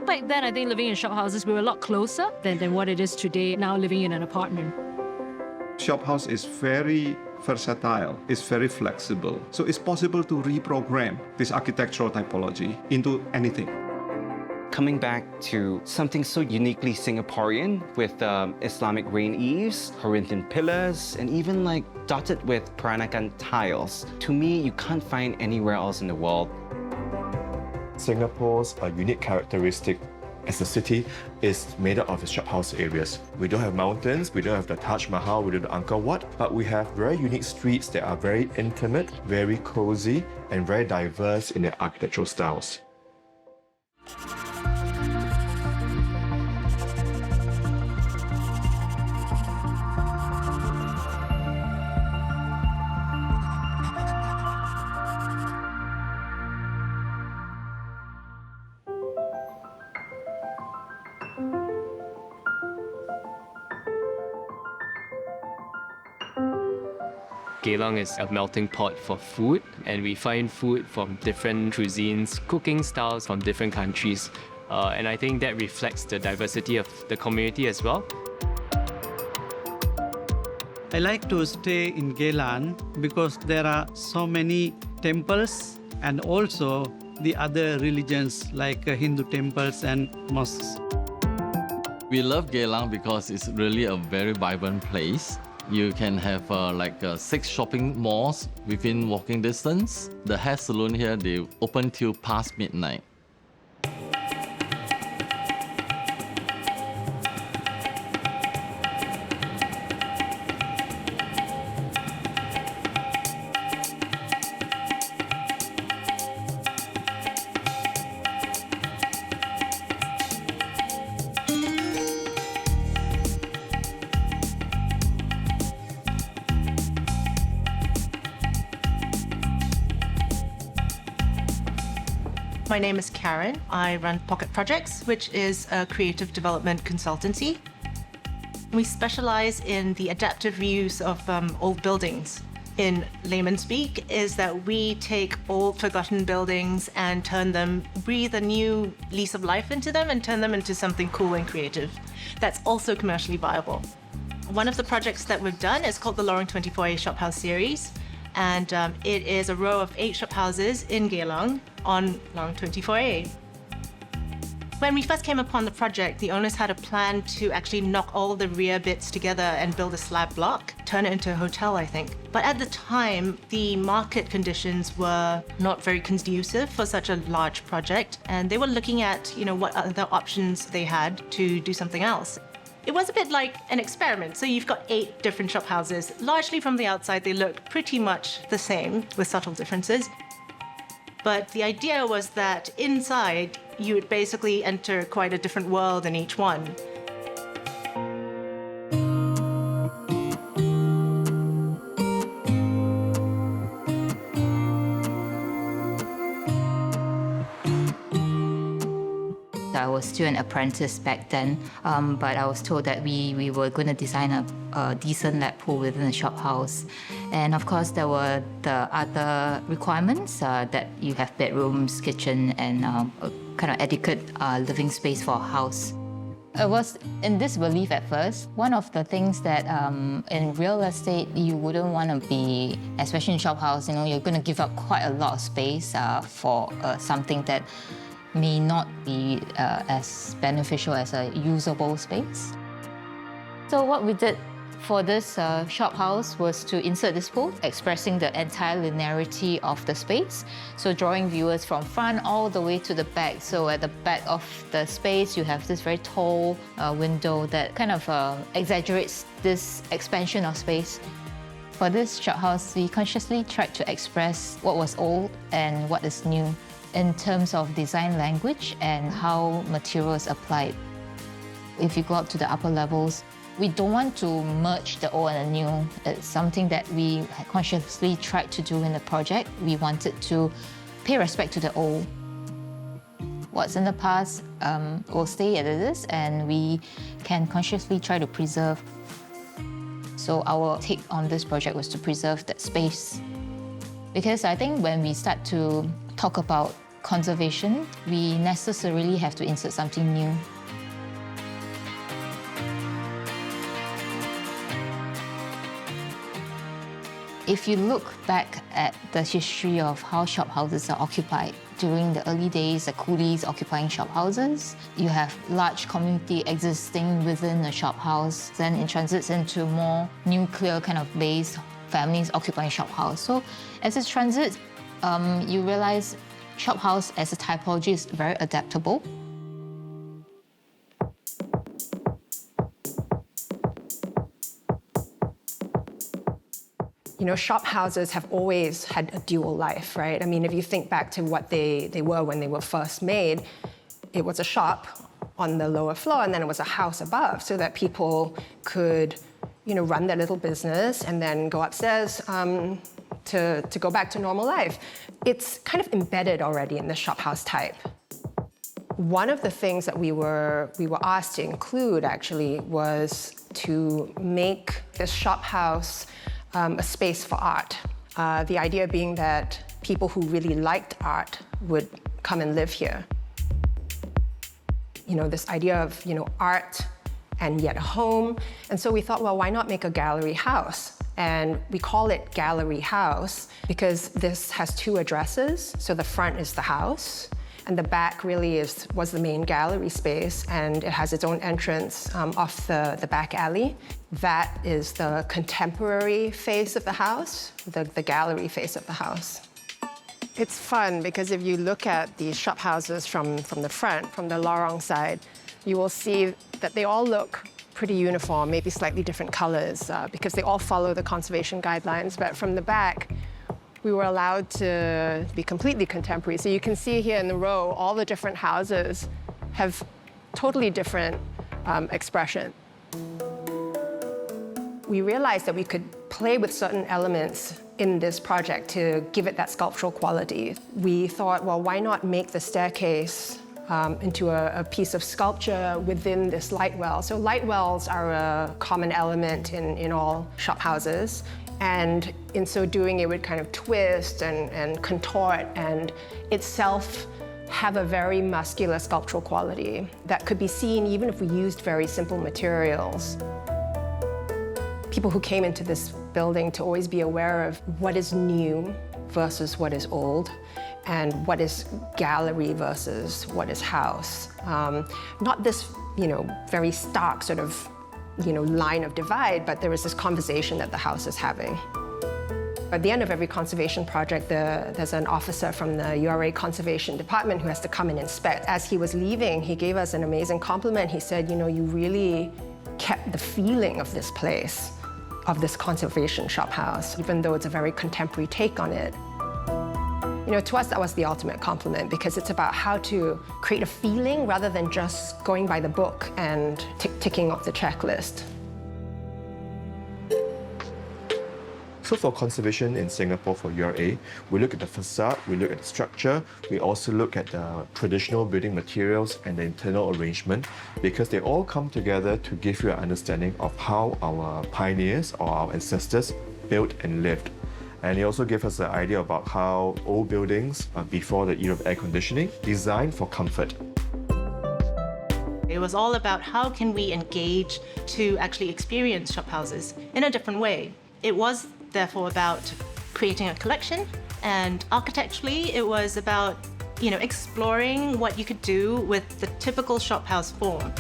Also back then, I think living in shophouses, we were a lot closer than what it is today, now living in an apartment. Shophouse is very versatile, it's very flexible. So it's possible to reprogram this architectural typology into anything. Coming back to something so uniquely Singaporean with Islamic rain eaves, Corinthian pillars, and even like dotted with Peranakan tiles. To me, you can't find anywhere else in the world. Singapore's unique characteristic as a city is made up of shophouse areas. We don't have mountains, we don't have the Taj Mahal, we don't have Angkor Wat, but we have very unique streets that are very intimate, very cozy, and very diverse in their architectural styles. Geylang is a melting pot for food, and we find food from different cuisines, cooking styles from different countries. And I think that reflects the diversity of the community as well. I like to stay in Geylang because there are so many temples and also the other religions like Hindu temples and mosques. We love Geylang because it's really a very vibrant place. You can have 6 shopping malls within walking distance. The hair salon here, they open till past midnight. My name is Karen. I run Pocket Projects, which is a creative development consultancy. We specialize in the adaptive reuse of old buildings. In layman speak, is that we take old forgotten buildings and breathe a new lease of life into them and turn them into something cool and creative that's also commercially viable. One of the projects that we've done is called the LEUNG 24A Shophouse series. And it is a row of 8 shophouses in Geylang on LEUNG 24A. When we first came upon the project, the owners had a plan to actually knock all the rear bits together and build a slab block, turn it into a hotel, I think. But at the time, the market conditions were not very conducive for such a large project, and they were looking at, what other options they had to do something else. It was a bit like an experiment. So you've got 8 different shophouses. Largely from the outside, they look pretty much the same with subtle differences. But the idea was that inside, you would basically enter quite a different world in each one. I was still an apprentice back then, but I was told that we were going to design a decent lap pool within the shophouse. And of course, there were the other requirements that you have bedrooms, kitchen, and kind of adequate living space for a house. I was in disbelief at first. One of the things that in real estate you wouldn't want to be, especially in shophouse, you're going to give up quite a lot of space for something that may not be as beneficial as a usable space. So what we did for this shophouse was to insert this pool, expressing the entire linearity of the space. So drawing viewers from front all the way to the back. So at the back of the space, you have this very tall window that kind of exaggerates this expansion of space. For this shophouse, we consciously tried to express what was old and what is new in terms of design language and how material is applied. If you go up to the upper levels, we don't want to merge the old and the new. It's something that we consciously tried to do in the project. We wanted to pay respect to the old. What's in the past will stay as it is, and we can consciously try to preserve. So our take on this project was to preserve that space. Because I think when we start to talk about conservation, we necessarily have to insert something new. If you look back at the history of how shophouses are occupied, during the early days, the coolies occupying shophouses, you have large community existing within a shophouse, then it transits into more nuclear kind of based families occupying shophouse. So as it transits, you realize shophouse as a typology is very adaptable. You know, shophouses have always had a dual life, right? I mean, if you think back to what they were when they were first made, it was a shop on the lower floor and then it was a house above so that people could, you know, run their little business and then go upstairs to go back to normal life. It's kind of embedded already in the shophouse type. One of the things that we were asked to include actually was to make this shophouse a space for art. The idea being that people who really liked art would come and live here. You know, this idea of, you know, art and yet a home. And so we thought, well, why not make a gallery house? And we call it Gallery House because this has two addresses. So the front is the house, and the back really was the main gallery space, and it has its own entrance off the back alley. That is the contemporary face of the house, the gallery face of the house. It's fun because if you look at the shophouses from the front, from the lorong side, you will see that they all look pretty uniform, maybe slightly different colors because they all follow the conservation guidelines. But from the back, we were allowed to be completely contemporary. So you can see here in the row, all the different houses have totally different expression. We realized that we could play with certain elements in this project to give it that sculptural quality. We thought, well, why not make the staircase into a piece of sculpture within this light well? So light wells are a common element in all shophouses. And in so doing, it would kind of twist and contort and itself have a very muscular sculptural quality that could be seen even if we used very simple materials. People who came into this building to always be aware of what is new versus what is old, and what is gallery versus what is house. Not this, you know, very stark sort of, you know, line of divide, but there is this conversation that the house is having. At the end of every conservation project, there's an officer from the URA Conservation Department who has to come and inspect. As he was leaving, he gave us an amazing compliment. He said, you know, you really kept the feeling of this place, of this conservation shophouse, even though it's a very contemporary take on it. You know, to us, that was the ultimate compliment because it's about how to create a feeling rather than just going by the book and ticking off the checklist. So for conservation in Singapore for URA, we look at the facade, we look at the structure, we also look at the traditional building materials and the internal arrangement because they all come together to give you an understanding of how our pioneers or our ancestors built and lived. And it also gives us an idea about how old buildings, before the era of air conditioning, designed for comfort. It was all about how can we engage to actually experience shophouses in a different way. It was therefore about creating a collection, and architecturally it was about, you know, exploring what you could do with the typical shophouse form.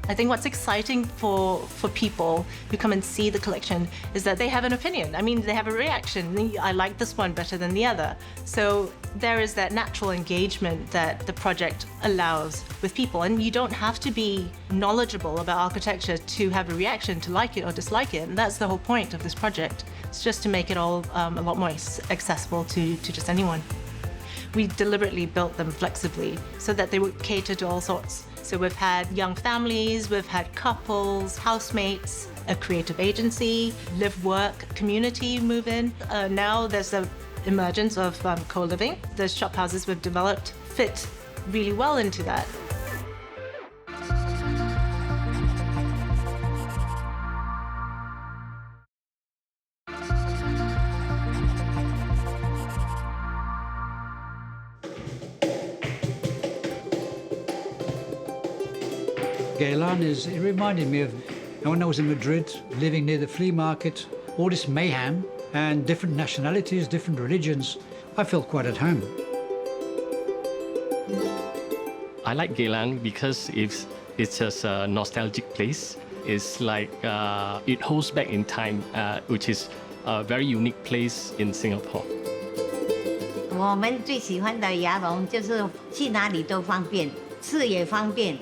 I think what's exciting for people who come and see the collection is that they have an opinion. I mean, they have a reaction. I like this one better than the other. So there is that natural engagement that the project allows with people. And you don't have to be knowledgeable about architecture to have a reaction, to like it or dislike it. And that's the whole point of this project. It's just to make it all a lot more accessible to just anyone. We deliberately built them flexibly so that they would cater to all sorts. So we've had young families, we've had couples, housemates, a creative agency, live-work, community move in. Now there's the emergence of co-living. The shophouses we've developed fit really well into that. Geylang is, it reminded me of when I was in Madrid, living near the flea market, all this mayhem and different nationalities, different religions. I felt quite at home. I like Geylang because it's just a nostalgic place. It's like it holds back in time, which is a very unique place in Singapore. 我们最喜欢的牙龙就是去哪里都方便，吃也方便，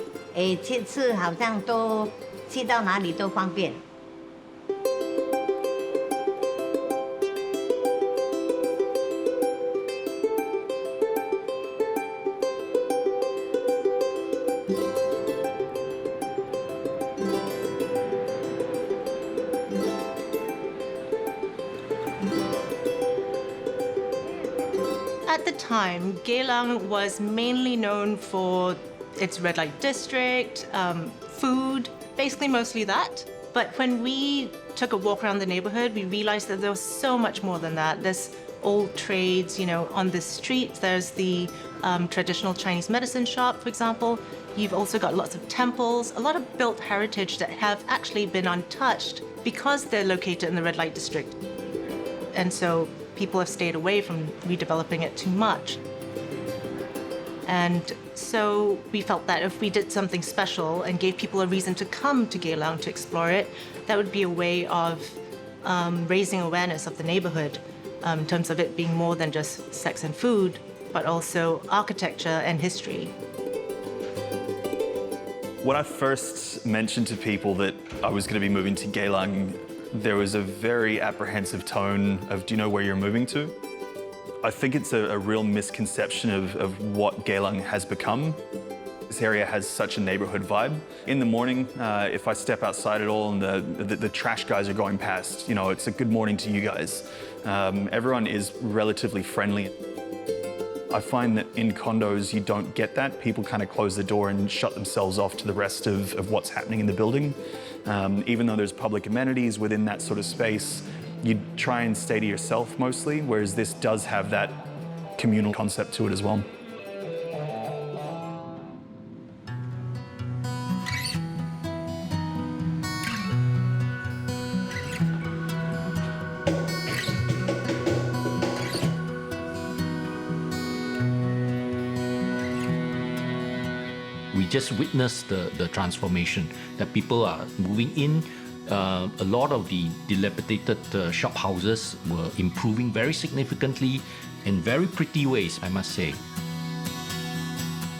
吃好像都去到哪里都方便。At the time, Geylang was mainly known for its red light district, food, basically mostly that. But when we took a walk around the neighborhood, we realized that there was so much more than that. There's old trades, on the street. There's the traditional Chinese medicine shop, for example. You've also got lots of temples, a lot of built heritage that have actually been untouched because they're located in the red light district. And so people have stayed away from redeveloping it too much. And so we felt that if we did something special and gave people a reason to come to Geylang to explore it, that would be a way of raising awareness of the neighborhood in terms of it being more than just sex and food, but also architecture and history. When I first mentioned to people that I was going to be moving to Geylang, there was a very apprehensive tone of, do you know where you're moving to? I think it's a real misconception of what Geylang has become. This area has such a neighborhood vibe. In the morning, if I step outside at all and the trash guys are going past, it's a good morning to you guys. Everyone is relatively friendly. I find that in condos, you don't get that. People kind of close the door and shut themselves off to the rest of what's happening in the building. Even though there's public amenities within that sort of space, you try and stay to yourself mostly, whereas this does have that communal concept to it as well. We just witnessed the transformation that people are moving in. A lot of the dilapidated shop houses were improving very significantly in very pretty ways, I must say.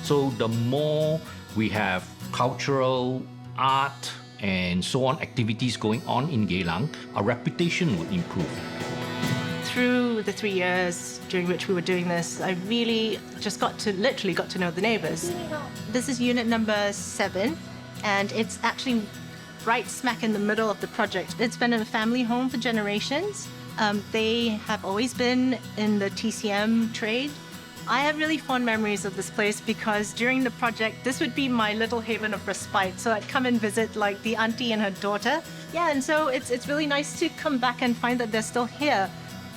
So the more we have cultural, art, and so on activities going on in Geylang, our reputation would improve. Through the 3 years during which we were doing this, I really just literally got to know the neighbors. This is unit number 7, and it's actually right smack in the middle of the project. It's been a family home for generations. They have always been in the TCM trade. I have really fond memories of this place because during the project, this would be my little haven of respite. So I'd come and visit like the auntie and her daughter. Yeah, and so it's really nice to come back and find that they're still here.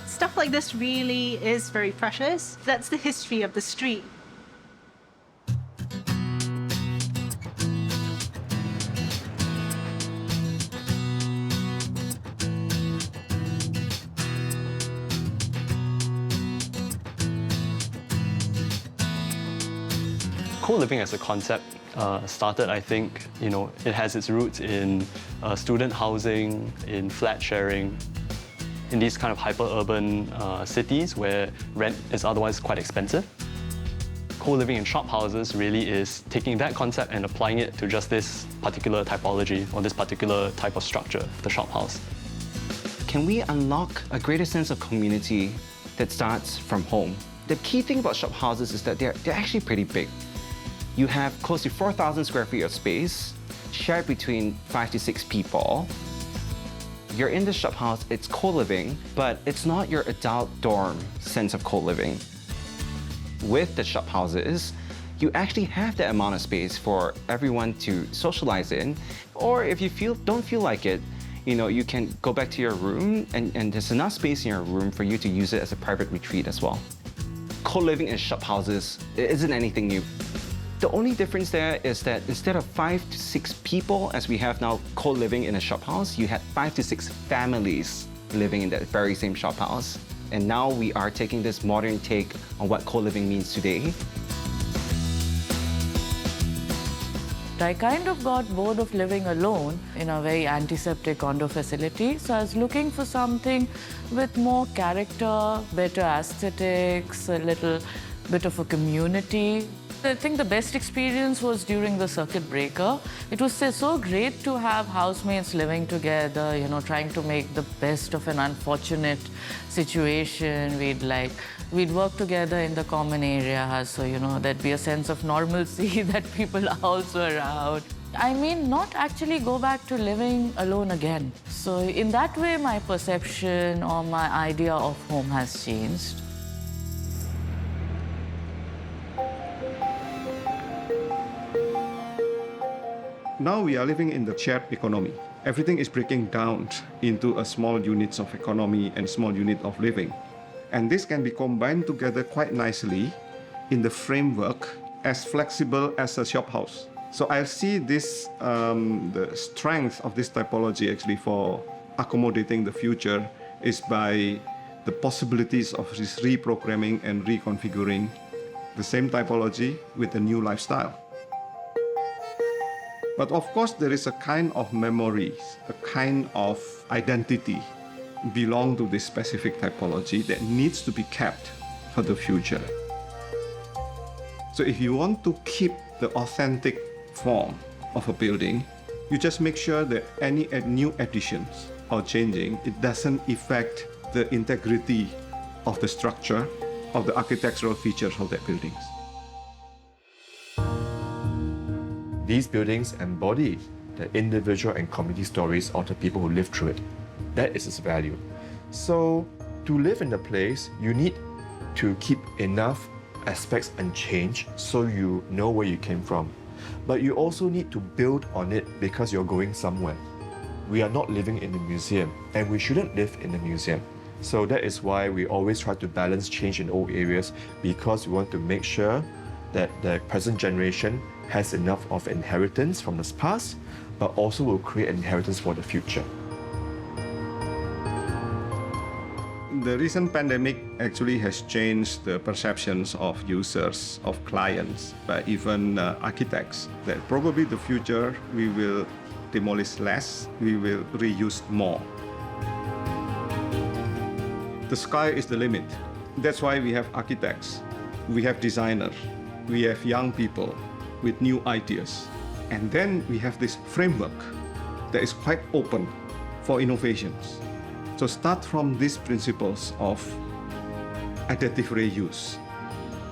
Stuff like this really is very precious. That's the history of the street. Co-living as a concept started, I think, it has its roots in student housing, in flat sharing, in these kind of hyper-urban cities where rent is otherwise quite expensive. Co-living in shop houses really is taking that concept and applying it to just this particular typology or this particular type of structure, the shop house. Can we unlock a greater sense of community that starts from home? The key thing about shop houses is that they're actually pretty big. You have close to 4,000 square feet of space shared between 5 to 6 people. You're in the shop house, it's co-living, but it's not your adult dorm sense of co-living. With the shop houses, you actually have that amount of space for everyone to socialize in, or if you don't feel like it, you can go back to your room and there's enough space in your room for you to use it as a private retreat as well. Co-living in shop houses isn't anything new. The only difference there is that instead of 5 to 6 people, as we have now co-living in a shop house, you had 5 to 6 families living in that very same shop house. And now we are taking this modern take on what co-living means today. I kind of got bored of living alone in a very antiseptic condo facility, so I was looking for something with more character, better aesthetics, a little bit of a community. I think the best experience was during the circuit breaker. It was so great to have housemates living together, you know, trying to make the best of an unfortunate situation. We'd work together in the common areas, so, you know, there'd be a sense of normalcy that people are also around. I mean, not actually go back to living alone again. So in that way, my perception or my idea of home has changed. Now we are living in the shared economy. Everything is breaking down into a small units of economy and small unit of living. And this can be combined together quite nicely in the framework as flexible as a shop house. So I see this, the strength of this typology actually for accommodating the future is by the possibilities of this reprogramming and reconfiguring the same typology with a new lifestyle. But of course, there is a kind of memory, a kind of identity belong to this specific typology that needs to be kept for the future. So if you want to keep the authentic form of a building, you just make sure that any new additions or changing, it doesn't affect the integrity of the structure, of the architectural features of that buildings. These buildings embody the individual and community stories of the people who live through it. That is its value. So to live in the place, you need to keep enough aspects unchanged so you know where you came from. But you also need to build on it because you're going somewhere. We are not living in a museum, and we shouldn't live in a museum. So that is why we always try to balance change in old areas, because we want to make sure that the present generation has enough of inheritance from the past, but also will create an inheritance for the future. The recent pandemic actually has changed the perceptions of users, of clients, but even architects, that probably the future we will demolish less, we will reuse more. The sky is the limit. That's why we have architects, we have designers, we have young people with new ideas. And then we have this framework that is quite open for innovations. So start from these principles of adaptive reuse,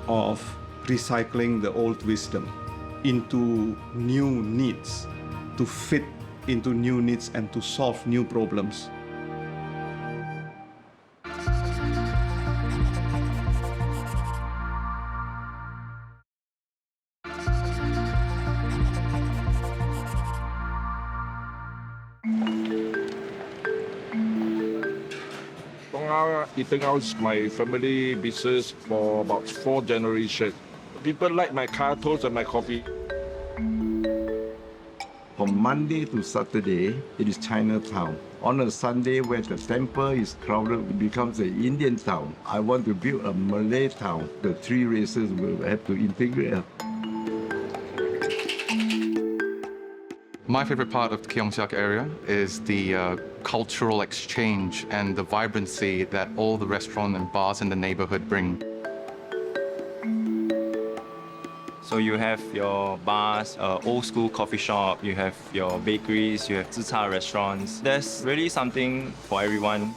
of recycling the old wisdom into new needs, to fit into new needs and to solve new problems. Eating out is my family business for about 4 generations. People like my car toast and my coffee. From Monday to Saturday, it is Chinatown. On a Sunday, where the temple is crowded, it becomes an Indian town. I want to build a Malay town. The 3 races will have to integrate. My favorite part of the Keong area is the cultural exchange and the vibrancy that all the restaurants and bars in the neighborhood bring. So you have your bars, old school coffee shop, you have your bakeries, you have zicha restaurants. There's really something for everyone.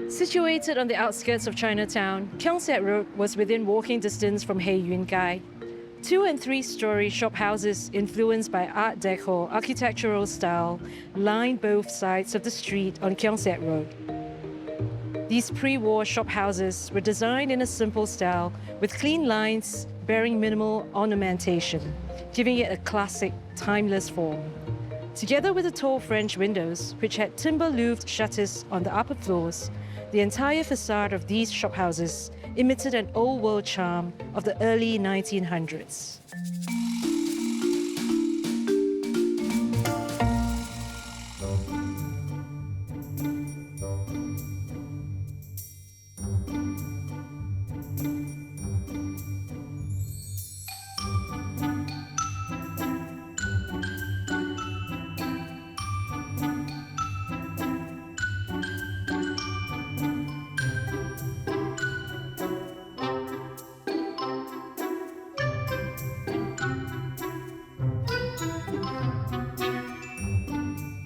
Situated on the outskirts of Chinatown, Keong Road was within walking distance from Hei Yun Gai. 2- and 3-story shop houses influenced by Art Deco architectural style line both sides of the street on Keong Road. These pre-war shop houses were designed in a simple style with clean lines bearing minimal ornamentation, giving it a classic, timeless form. Together with the tall French windows, which had timber-louved shutters on the upper floors, the entire facade of these shophouses emitted an old-world charm of the early 1900s.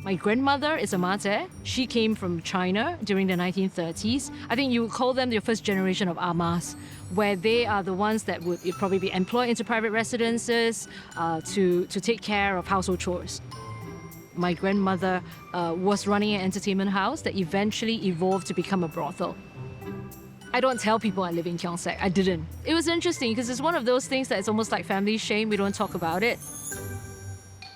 My grandmother is a mate. She came from China during the 1930s. I think you would call them your first generation of amas, where they are the ones that would probably be employed into private residences to take care of household chores. My grandmother was running an entertainment house that eventually evolved to become a brothel. I don't tell people I live in Keong Saik. I didn't. It was interesting because it's one of those things that it's almost like family shame. We don't talk about it.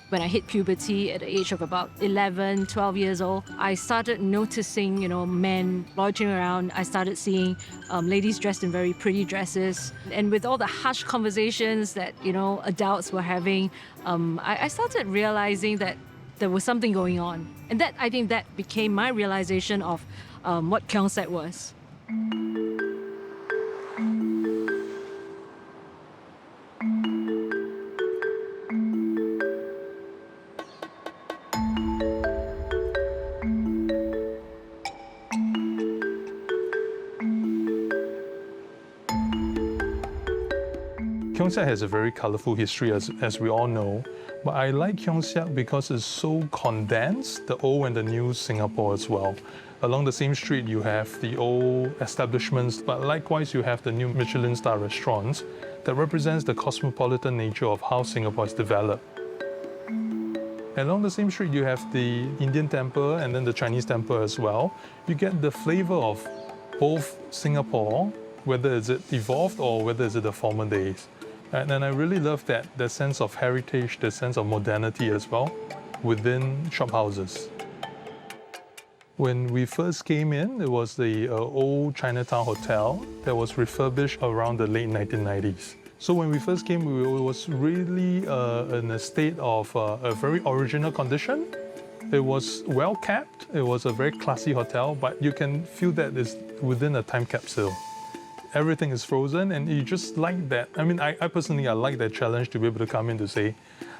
When I hit puberty at the age of about 11, 12 years old, I started noticing, men loitering around. I started seeing ladies dressed in very pretty dresses. And with all the hushed conversations that, adults were having, I started realizing that there was something going on. And I think that became my realization of what Keong Saik was. Keong Saik has a very colourful history, as we all know, but I like Keong Saik because it's so condensed, the old and the new Singapore as well. Along the same street, you have the old establishments, but likewise you have the new Michelin-star restaurants that represents the cosmopolitan nature of how Singapore is developed. Along the same street, you have the Indian temple and then the Chinese temple as well. You get the flavour of both Singapore, whether it's evolved or whether it's the former days. And I really love that sense of heritage, the sense of modernity as well within shophouses. When we first came in, it was the old Chinatown hotel that was refurbished around the late 1990s. So when we first came, it was really in a state of a very original condition. It was well kept, it was a very classy hotel, but you can feel that it's within a time capsule. Everything is frozen, and you just like that. I mean, I personally, I like that challenge to be able to come in to say,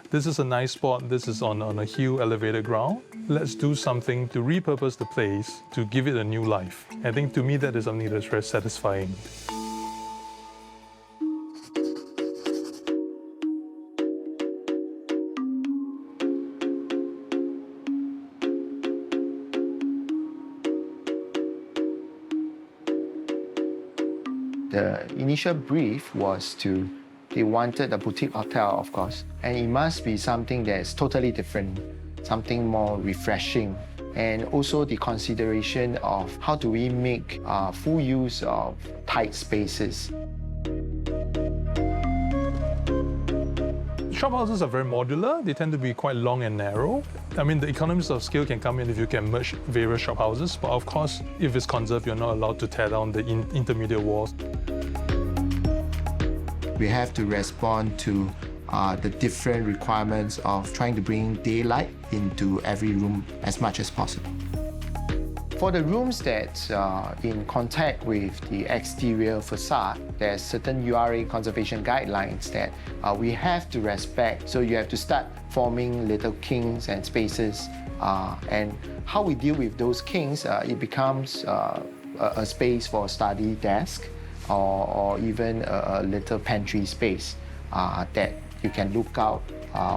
this is a nice spot, this is on a hill elevated ground. Let's do something to repurpose the place, to give it a new life. I think to me that is something that's very satisfying. The initial brief was they wanted a boutique hotel, of course, and it must be something that is totally different, something more refreshing, and also the consideration of how do we make full use of tight spaces. Shophouses are very modular. They tend to be quite long and narrow. I mean, the economies of scale can come in if you can merge various shophouses, but of course, if it's conserved, you're not allowed to tear down the intermediate walls. We have to respond to the different requirements of trying to bring daylight into every room as much as possible. For the rooms that are in contact with the exterior facade, there's certain URA conservation guidelines that we have to respect. So you have to start forming little kinks and spaces. And how we deal with those kinks, it becomes a space for a study desk or even a little pantry space that you can look out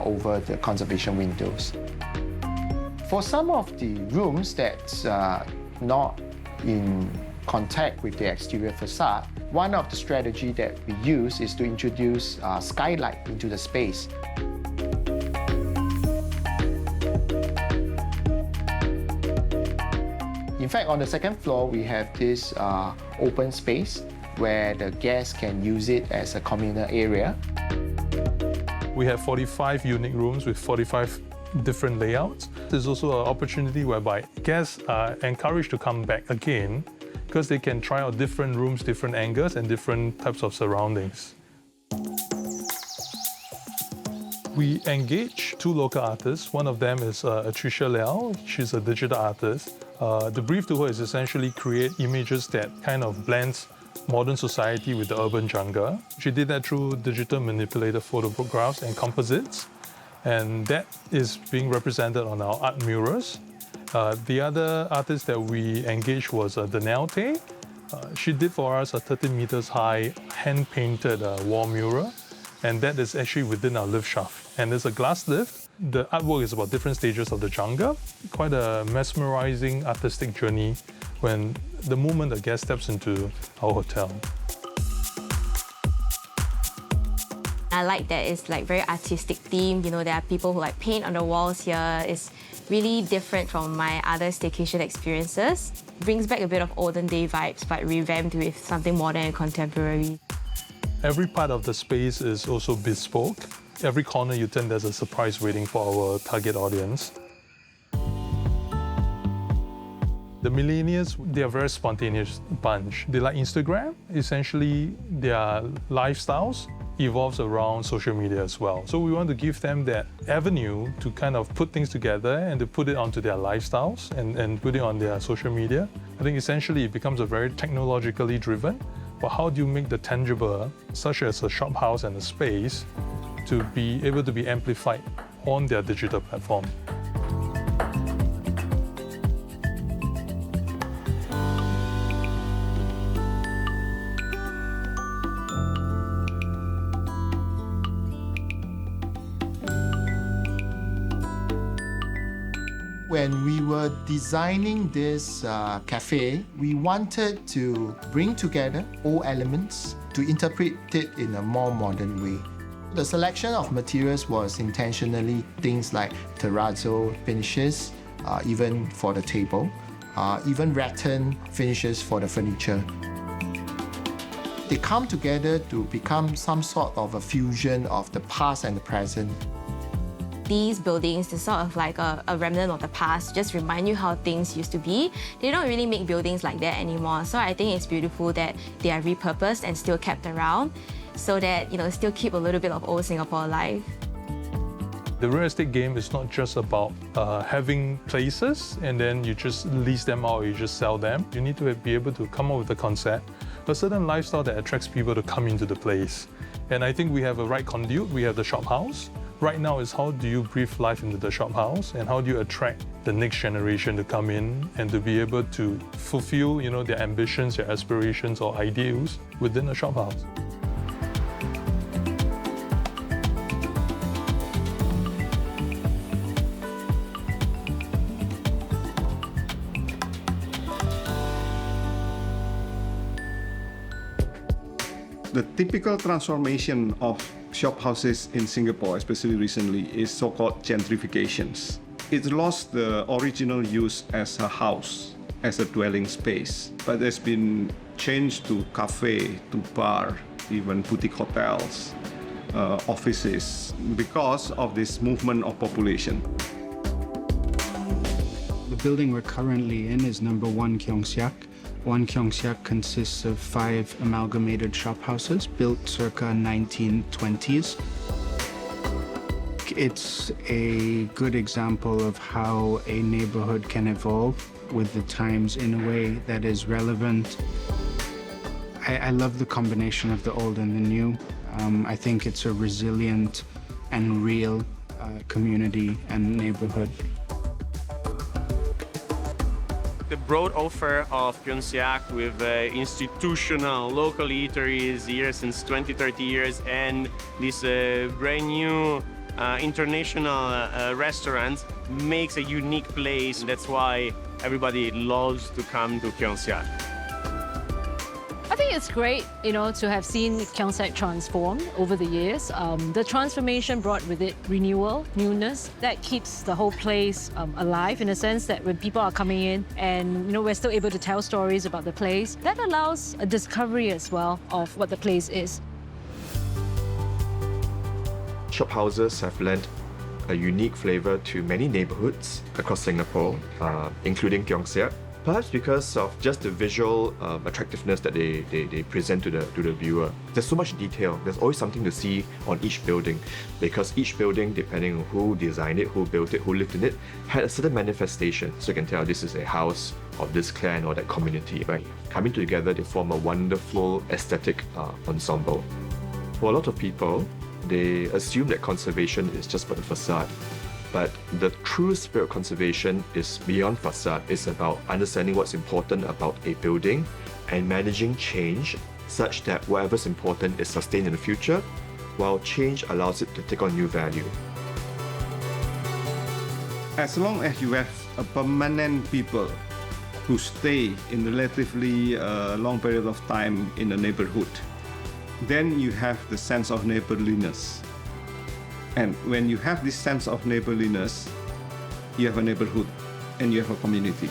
over the conservation windows. For some of the rooms that's not in contact with the exterior facade, one of the strategies that we use is to introduce skylight into the space. In fact, on the second floor, we have this open space where the guests can use it as a communal area. We have 45 unique rooms with 45 different layouts. There's also an opportunity whereby guests are encouraged to come back again because they can try out different rooms, different angles, and different types of surroundings. We engage two local artists. One of them is Tricia Liao. She's a digital artist. The brief to her is essentially create images that kind of blends modern society with the urban jungle. She did that through digital manipulated photographs and composites, and that is being represented on our art murals. The other artist that we engaged was Danielle Tay. She did for us a 13 meters high hand-painted wall mural, and that is actually within our lift shaft. And there's a glass lift. The artwork is about different stages of the jungle. Quite a mesmerizing artistic journey when the moment a guest steps into our hotel. I like that it's like very artistic themed. You know, there are people who like paint on the walls here. It's really different from my other staycation experiences. Brings back a bit of olden day vibes, but revamped with something modern and contemporary. Every part of the space is also bespoke. Every corner you turn, there's a surprise waiting for our target audience. The millennials, they are a very spontaneous bunch. They like Instagram. Essentially, their lifestyles evolves around social media as well. So we want to give them that avenue to kind of put things together and to put it onto their lifestyles and put it on their social media. I think essentially it becomes a very technologically driven, but how do you make the tangible, such as a shop house and a space, to be able to be amplified on their digital platform? When we were designing this cafe, we wanted to bring together all elements to interpret it in a more modern way. The selection of materials was intentionally things like terrazzo finishes, even for the table, even rattan finishes for the furniture. They come together to become some sort of a fusion of the past and the present. These buildings are sort of like a remnant of the past, just remind you how things used to be. They don't really make buildings like that anymore, so I think it's beautiful that they are repurposed and still kept around so that, you know, still keep a little bit of old Singapore alive. The real estate game is not just about having places and then you just lease them out or you just sell them. You need to be able to come up with a concept, a certain lifestyle that attracts people to come into the place. And I think we have a right conduit. We have the shop house. Right now is how do you breathe life into the shop house and how do you attract the next generation to come in and to be able to fulfill, you know, their ambitions, their aspirations or ideals within the shop house. The typical transformation of shop houses in Singapore, especially recently, is so-called gentrifications. It lost the original use as a house, as a dwelling space, but it's been changed to cafe, to bar, even boutique hotels, offices, because of this movement of population. The building we're currently in is number 1 Keong. One Keong consists of 5 amalgamated shop houses built circa 1920s. It's a good example of how a neighborhood can evolve with the times in a way that is relevant. I love the combination of the old and the new. I think it's a resilient and real community and neighborhood. The broad offer of Keong with institutional local eateries here since 20-30 years and this brand new international restaurant makes a unique place. That's why everybody loves to come to Keong. I think it's great, you know, to have seen Keong transform over the years. The transformation brought with it renewal, newness. That keeps the whole place alive in a sense that when people are coming in and, you know, we're still able to tell stories about the place, that allows a discovery as well of what the place is. Shophouses have lent a unique flavor to many neighborhoods across Singapore, including Keong. Perhaps because of just the visual attractiveness that they present to the viewer. There's so much detail. There's always something to see on each building, because each building, depending on who designed it, who built it, who lived in it, had a certain manifestation. So you can tell this is a house of this clan or that community, right? Coming together, they form a wonderful aesthetic ensemble. For a lot of people, they assume that conservation is just for the facade. But the true spirit of conservation is beyond facade. It's about understanding what's important about a building and managing change such that whatever's important is sustained in the future, while change allows it to take on new value. As long as you have a permanent people who stay in relatively long period of time in the neighborhood, then you have the sense of neighborliness. And when you have this sense of neighborliness, you have a neighborhood and you have a community.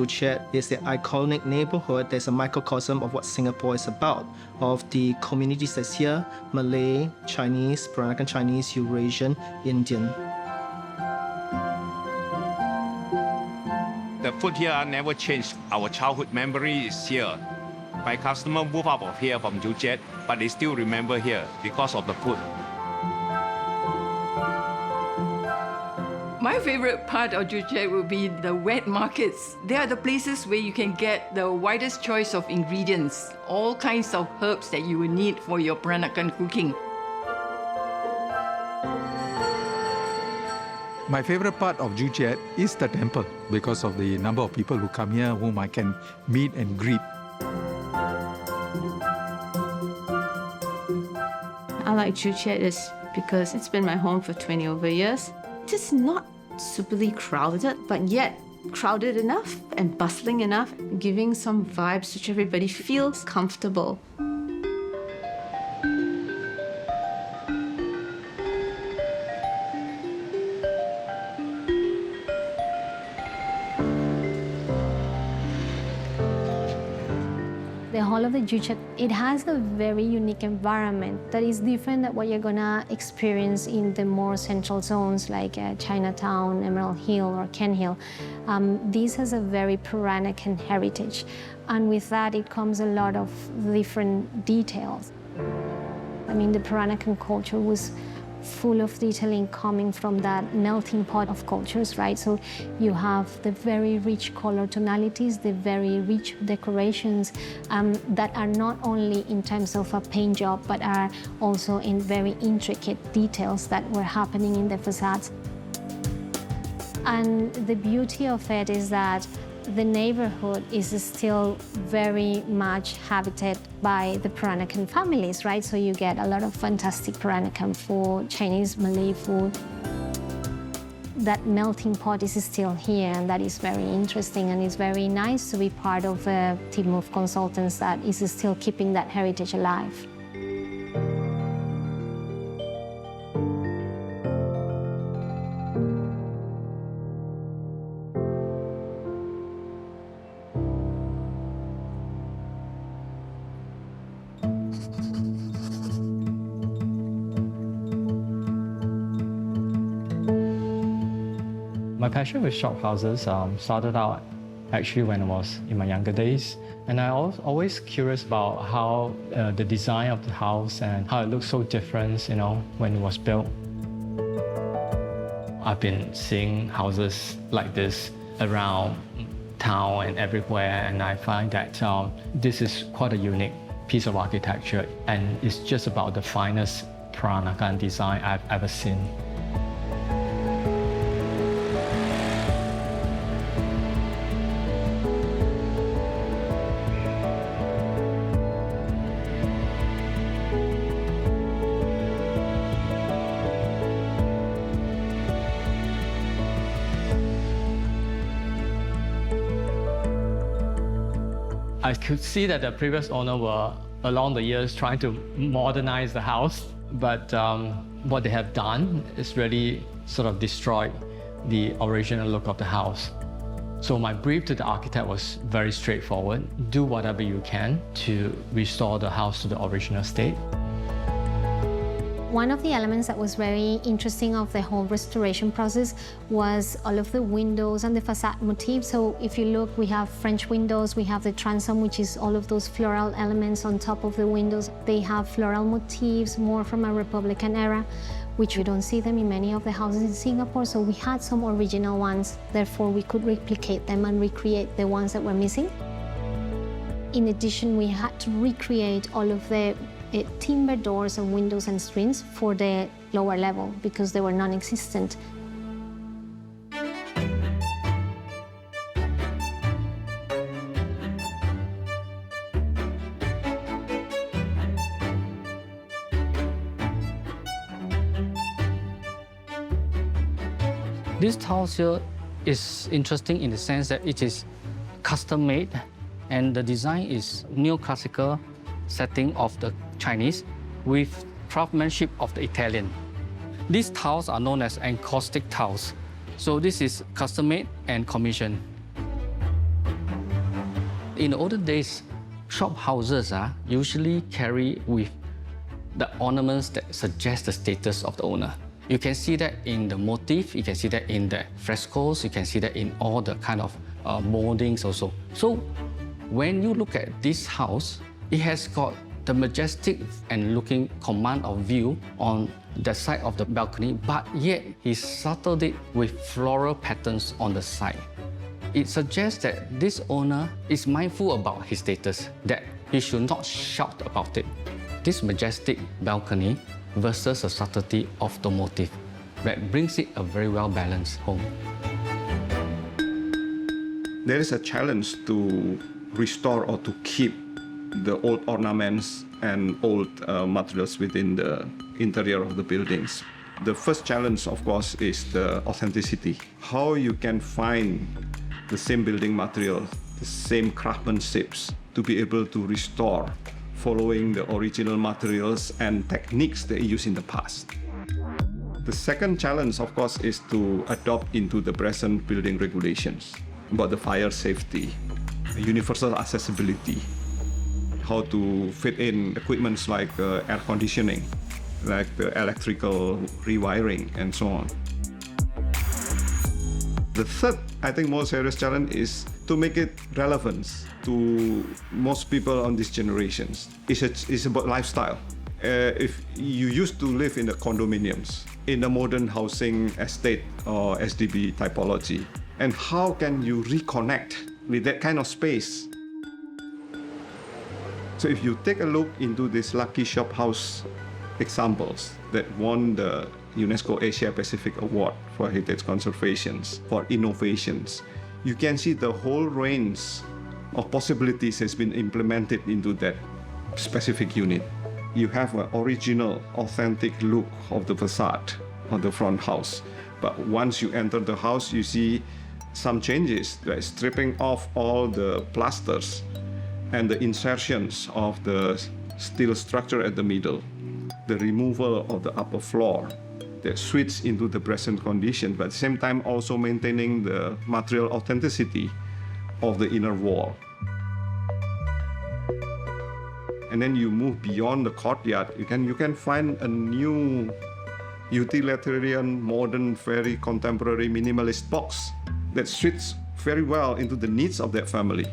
Chiat is the iconic neighborhood that's a microcosm of what Singapore is about, of the communities that's here: Malay, Chinese, Peranakan Chinese, Eurasian, Indian. The food here never changed. Our childhood memory is here. My customer move out of here from Chiat, but they still remember here because of the food. My favorite part of Chiat will be the wet markets. They are the places where you can get the widest choice of ingredients, all kinds of herbs that you will need for your Peranakan cooking. My favorite part of Chiat is the temple because of the number of people who come here whom I can meet and greet. I like Chiat is because it's been my home for 20 over years. It's not superly crowded, but yet crowded enough and bustling enough, giving some vibes which everybody feels comfortable. The whole of the Chiat, it has a very unique environment that is different than what you're gonna experience in the more central zones like Chinatown, Emerald Hill, or Ken Hill. This has a very Peranakan heritage, and with that it comes a lot of different details. I mean, the Peranakan culture was full of detailing coming from that melting pot of cultures, right? So you have the very rich color tonalities, the very rich decorations that are not only in terms of a paint job, but are also in very intricate details that were happening in the facades. And the beauty of it is that the neighborhood is still very much habited by the Peranakan families, right? So you get a lot of fantastic Peranakan food, Chinese, Malay food. That melting pot is still here, and that is very interesting, and it's very nice to be part of a team of consultants that is still keeping that heritage alive. My passion with shophouses started out actually when I was in my younger days. And I was always curious about how the design of the house and how it looks so different, you know, when it was built. I've been seeing houses like this around town and everywhere, and I find that this is quite a unique piece of architecture, and it's just about the finest Peranakan design I've ever seen. I could see that the previous owner were along the years trying to modernize the house, but what they have done is really sort of destroyed the original look of the house. So my brief to the architect was very straightforward. Do whatever you can to restore the house to the original state. One of the elements that was very interesting of the whole restoration process was all of the windows and the facade motifs. So if you look, we have French windows, we have the transom, which is all of those floral elements on top of the windows. They have floral motifs, more from a Republican era, which you don't see them in many of the houses in Singapore. So we had some original ones, therefore we could replicate them and recreate the ones that were missing. In addition, we had to recreate all of the timber doors and windows and screens for the lower level because they were non-existent. This house here is interesting in the sense that it is custom-made and the design is neoclassical setting of the Chinese with craftsmanship of the Italian. These tiles are known as encaustic tiles. So this is custom-made and commissioned. In the olden days, shop houses usually carry with the ornaments that suggest the status of the owner. You can see that in the motif, you can see that in the frescoes, you can see that in all the kind of moldings also. So when you look at this house, it has got the majestic and looking command of view on the side of the balcony, but yet he subtled it with floral patterns on the side. It suggests that this owner is mindful about his status, that he should not shout about it. This majestic balcony versus the subtlety of the motif that brings it a very well-balanced home. There is a challenge to restore or to keep the old ornaments and old materials within the interior of the buildings. The first challenge, of course, is the authenticity. How you can find the same building material, the same craftsmanships to be able to restore following the original materials and techniques they used in the past. The second challenge, of course, is to adopt into the present building regulations about the fire safety, universal accessibility, how to fit in equipments like air conditioning, like the electrical rewiring, and so on. The third, I think, most serious challenge is to make it relevant to most people on these generations. It's about lifestyle. If you used to live in the condominiums, in the modern housing estate or SDB typology, and how can you reconnect with that kind of space? So if you take a look into these lucky shop house examples that won the UNESCO Asia Pacific Award for Heritage Conservations, for innovations, you can see the whole range of possibilities has been implemented into that specific unit. You have an original, authentic look of the facade on the front house. But once you enter the house, you see some changes, like stripping off all the plasters and the insertions of the steel structure at the middle, the removal of the upper floor that switch into the present condition, but at the same time also maintaining the material authenticity of the inner wall. And then you move beyond the courtyard, you can find a new utilitarian, modern, very contemporary minimalist box that fits very well into the needs of that family.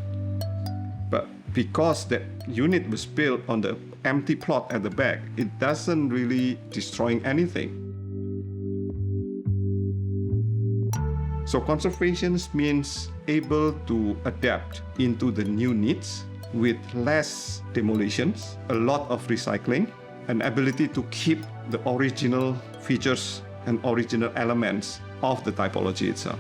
But because that unit was built on the empty plot at the back, it doesn't really destroy anything. So conservation means able to adapt into the new needs with less demolitions, a lot of recycling, an ability to keep the original features and original elements of the typology itself.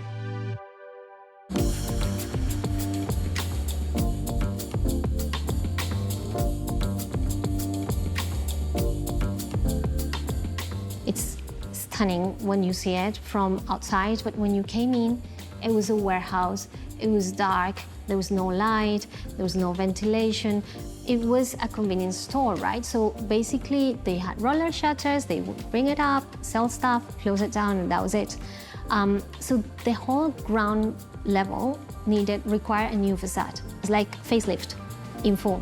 It's stunning when you see it from outside, but when you came in, it was a warehouse. It was dark, there was no light, there was no ventilation. it was a convenience store, right? So basically they had roller shutters, they would bring it up, sell stuff, close it down, and that was it. So the whole ground level required a new facade. It's like facelift in full.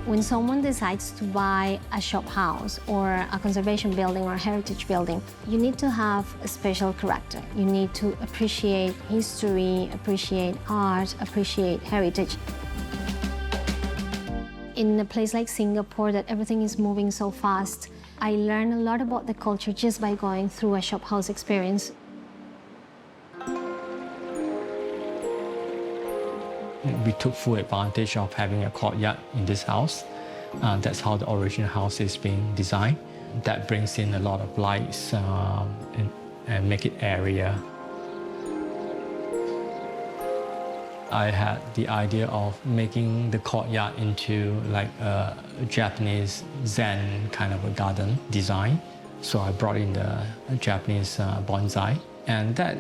When someone decides to buy a shop house or a conservation building or a heritage building, you need to have a special character. You need to appreciate history, appreciate art, appreciate heritage. In a place like Singapore that everything is moving so fast, I learned a lot about the culture just by going through a shop house experience. We took full advantage of having a courtyard in this house. That's how the original house is being designed. That brings in a lot of lights and make it area. I had the idea of making the courtyard into like a Japanese Zen kind of a garden design. So I brought in the Japanese bonsai, and that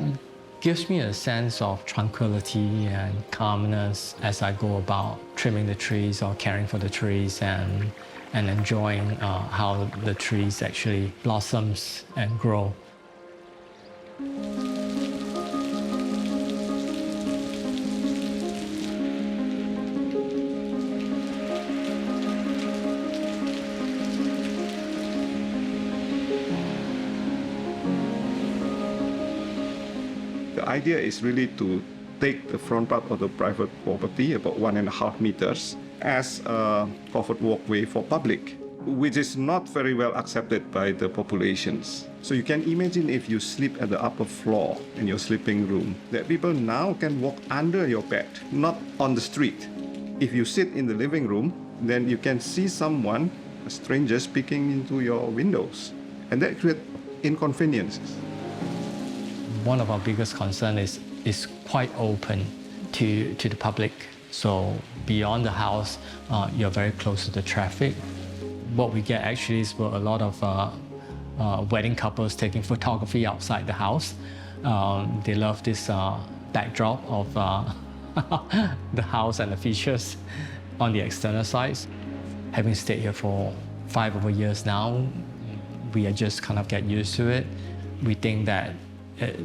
gives me a sense of tranquility and calmness as I go about trimming the trees or caring for the trees and enjoying how the trees actually blossoms and grow. The idea is really to take the front part of the private property, about 1.5 meters, as a covered walkway for public, which is not very well accepted by the populations. So you can imagine if you sleep at the upper floor in your sleeping room, that people now can walk under your bed, not on the street. If you sit in the living room, then you can see someone, a stranger, peeking into your windows, and that creates inconveniences. One of our biggest concerns is quite open to the public. So beyond the house, you're very close to the traffic. What we get actually is a lot of wedding couples taking photography outside the house. They love this backdrop of the house and the features on the external sides. Having stayed here for 5 over years now, we are just kind of get used to it. We think that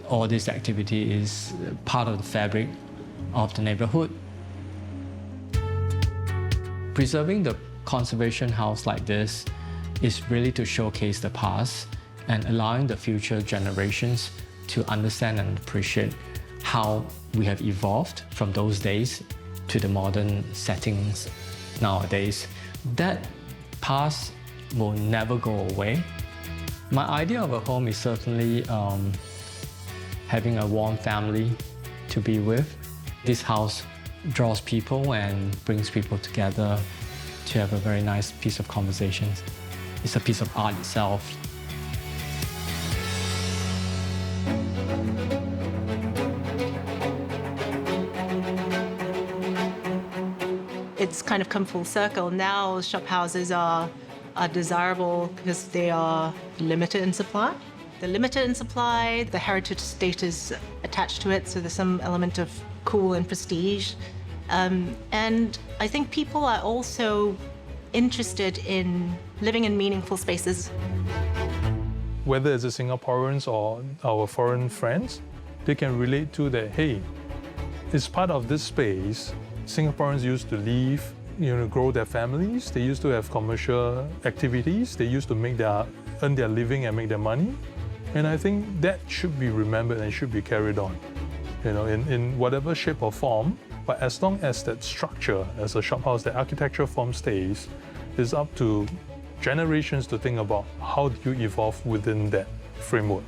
all this activity is part of the fabric of the neighborhood. Preserving the conservation house like this is really to showcase the past and allowing the future generations to understand and appreciate how we have evolved from those days to the modern settings nowadays. That past will never go away. My idea of a home is certainly having a warm family to be with. This house draws people and brings people together to have a very nice piece of conversation. It's a piece of art itself. It's kind of come full circle. Now shophouses are desirable because they are limited in supply. They're limited in supply, the heritage status attached to it, so there's some element of cool and prestige. And I think people are also interested in living in meaningful spaces. Whether it's the Singaporeans or our foreign friends, they can relate to that, hey, it's part of this space. Singaporeans used to live, grow their families. They used to have commercial activities. They used to earn their living and make their money. And I think that should be remembered and should be carried on, in whatever shape or form. But as long as that structure, as a shophouse, the architectural form stays, it's up to generations to think about how do you evolve within that framework.